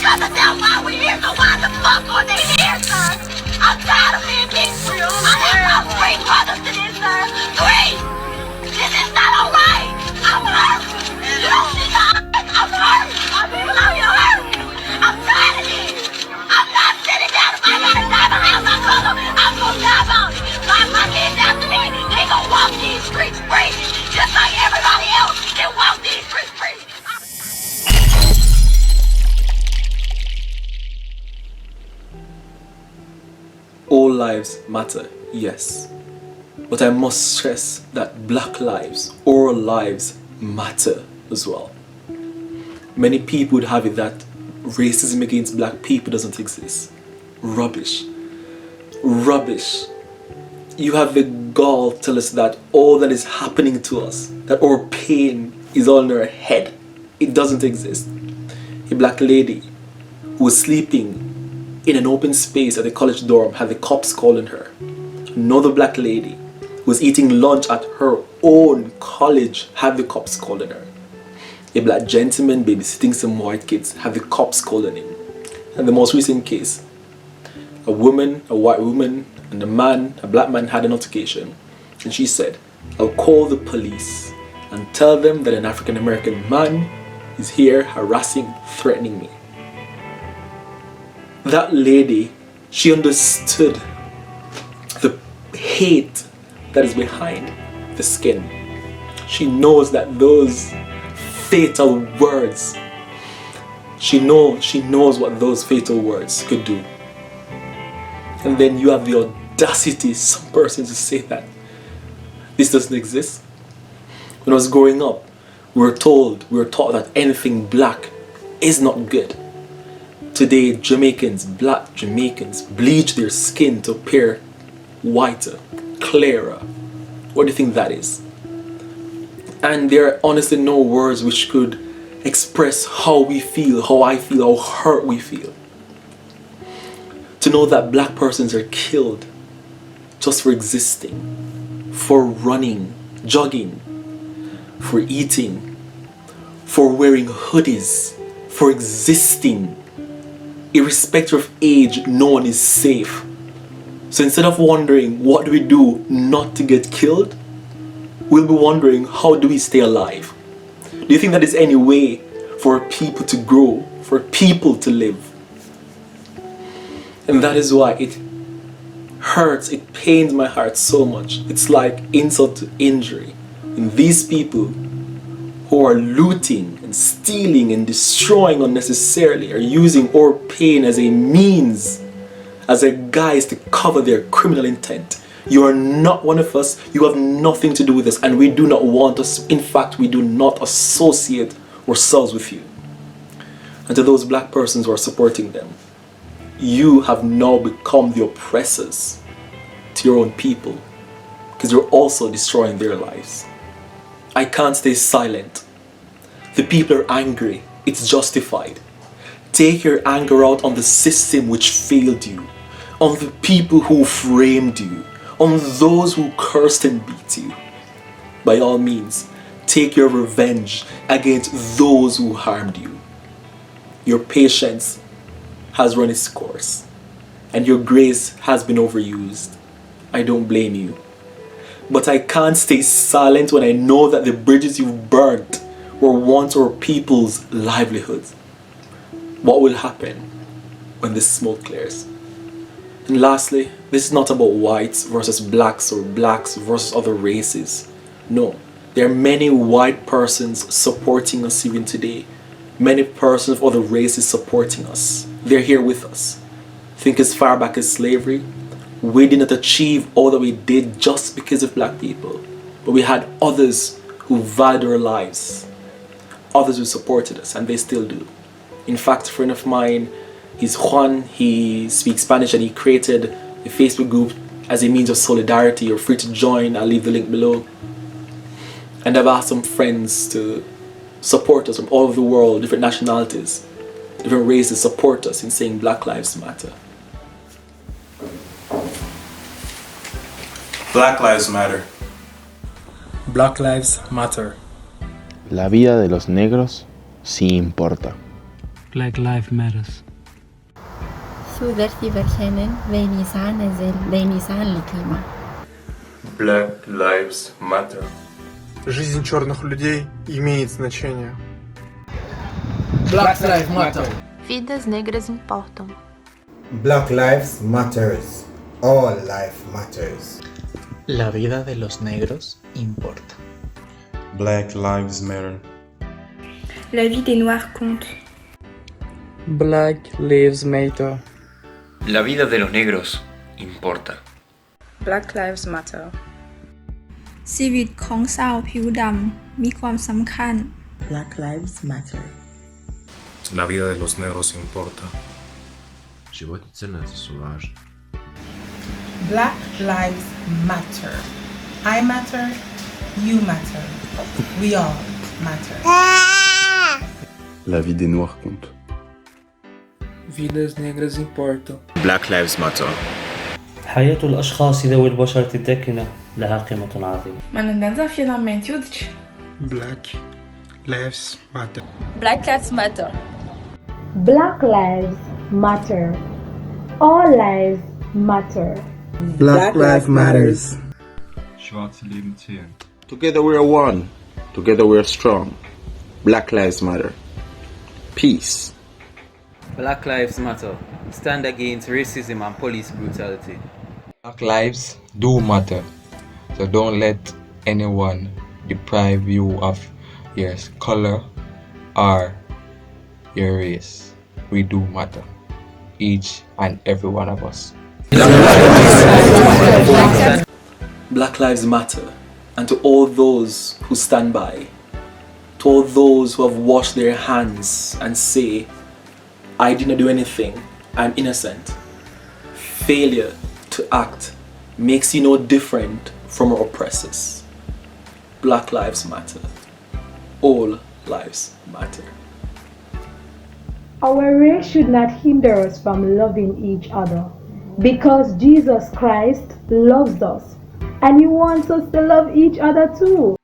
doesn't know why we're here, so why the fuck are they here, sir? I'm tired of being beaten. I have about 3 brothers to this, sir. 3! This is not alright! I'm hurt! You don't see the eyes? I'm hurt! I'm hurt! I'm tired of this! I'm not sitting down. If I gotta die behind my color, I'm gonna die about it. My kids after me, they gonna walk these streets free, just like everybody else can walk these streets free. All lives matter, yes. But I must stress that black lives, all lives matter as well. Many people would have it that racism against black people doesn't exist. Rubbish. Rubbish. You have the gall to tell us that all that is happening to us, that our pain is all in our head. It doesn't exist. A black lady who was sleeping in an open space at the college dorm had the cops calling her. Another black lady who was eating lunch at her own college had the cops calling her. A black gentleman babysitting some white kids had the cops calling him. And the most recent case, a woman, a white woman, and a black man had an altercation. And she said, "I'll call the police and tell them that an African American man is here harassing, threatening me." That lady, she understood the hate that is behind the skin. She knows that those fatal words, she knows what those fatal words could do. And then you have the audacity, some person, to say that this doesn't exist. When I was growing up, we were taught that anything black is not good. Today, black Jamaicans, bleach their skin to appear whiter, clearer. What do you think that is? And there are honestly no words which could express how we feel, how I feel, how hurt we feel. To know that black persons are killed just for existing, for running, jogging, for eating, for wearing hoodies, for existing. Irrespective of age, no one is safe. So instead of wondering what do we do not to get killed, we'll be wondering how do we stay alive? Do you think that is any way for people to grow, for people to live? And that is why it hurts, it pains my heart so much. It's like insult to injury. And these people who are looting and stealing and destroying unnecessarily are using our pain as a means, as a guise to cover their criminal intent. You are not one of us, you have nothing to do with us, and we do not want us, in fact, we do not associate ourselves with you. And to those black persons who are supporting them, you have now become the oppressors to your own people, because you're also destroying their lives. I can't stay silent. The people are angry. It's justified. Take your anger out on the system which failed you, on the people who framed you, on those who cursed and beat you. By all means, take your revenge against those who harmed you. Your patience has run its course, and your grace has been overused. I don't blame you. But I can't stay silent when I know that the bridges you've burnt were once our people's livelihoods. What will happen when this smoke clears? And lastly, this is not about whites versus blacks or blacks versus other races. No, there are many white persons supporting us even today. Many persons of other races supporting us. They're here with us. Think as far back as slavery, we did not achieve all that we did just because of black people. But we had others who valued our lives. Others who supported us, and they still do. In fact, a friend of mine, he's Juan, he speaks Spanish, and he created a Facebook group as a means of solidarity. You're free to join, I'll leave the link below. And I've asked some friends to support us from all over the world, different nationalities, different races, support us in saying Black Lives Matter. Black Lives Matter. Black Lives Matter. La vida de los negros sí importa. Black Lives Matters. Subversiver kennen войни клима. Black Lives Matter. Жизнь черных людей имеет значение. Black Lives Matter. Vidas negras importam. Black Lives Matters. All life matters. La vida de los negros importa. Black Lives Matter. La vie des Noirs compte. Black Lives Matter. La vida de los negros importa. Black Lives Matter. ชีวิตของชาวผิวดำมีความสำคัญ Black Lives Matter. La vida de los negros importa. Животите са важни. Black Lives Matter. I matter, you matter, we all matter. La vie des noirs compte. Vidas negras importam. Black Lives Matter. حياة الأشخاص ذوي البشرة الداكنة لها قيمة عظيمة. Black Lives Matter. Black Lives Matter. Black Lives Matter. All lives matter. Black Lives Matters. Schwarze Leben zählen. Together we are one. Together we are strong. Black Lives Matter. Peace. Black Lives Matter. Stand against racism and police brutality. Black lives do matter. So don't let anyone deprive you of your color or your race. We do matter. Each and every one of us. Black Lives Matter. And to all those who stand by, to all those who have washed their hands and say, I did not do anything, I'm innocent. Failure to act makes you no different from our oppressors. Black Lives Matter. All lives matter. Our race should not hinder us from loving each other because Jesus Christ loves us and He wants us to love each other too.